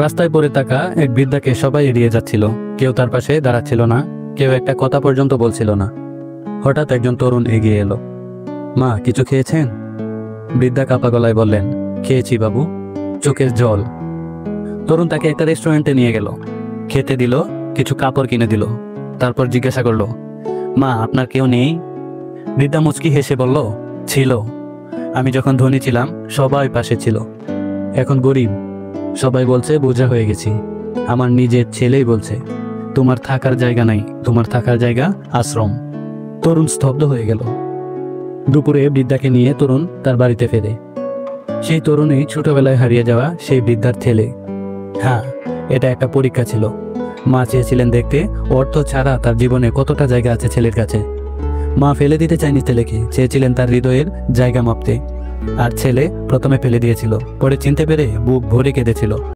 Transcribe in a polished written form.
রাস্তায় পড়ে থাকা এক বৃদ্ধাকে সবাই এড়িয়ে যাচ্ছিল। কেউ তার পাশে দাঁড়াচ্ছিল না, কেউ একটা কথা পর্যন্ত বলছিল না। হঠাৎ একজন তরুণ এগিয়ে এলো। মা, কিছু খেয়েছেন? বৃদ্ধা কাঁপা গলায় বললেন, খেয়েছি বাবু। চোখের জল। তরুণ তাকে একটা রেস্টুরেন্টে নিয়ে গেল, খেতে দিল, কিছু কাপড় কিনে দিল। তারপর জিজ্ঞাসা করলো, মা, আপনার কেউ নেই? বৃদ্ধা মুচকি হেসে বলল, ছিল। আমি যখন ধনী ছিলাম সবাই পাশে ছিল, এখন গরিব, সবাই বলছে বোঝা হয়ে গেছি। আমার নিজের ছেলেই বলছে, তোমার থাকার জায়গা নাই, তোমার থাকার জায়গা আশ্রম। তরুণ স্তব্ধ হয়ে গেল। দুপুরে বৃদ্ধাকে নিয়ে তরুণ তার বাড়িতে ফেরে। সেই তরুণই ছোটবেলায় হারিয়ে যাওয়া সেই বৃদ্ধার ছেলে। হ্যাঁ, এটা একটা পরীক্ষা ছিল। মা চেয়েছিলেন দেখতে অর্থ ছাড়া তার জীবনে কতটা জায়গা আছে ছেলের কাছে। মা ফেলে দিতে চায়নি ছেলেকে, চেয়েছিলেন তার হৃদয়ের জায়গা মাপতে। আর ছেলে প্রথমে ফেলে দিয়েছিল, পরে চিনতে পেরে বুক ভরে কেঁদেছিল।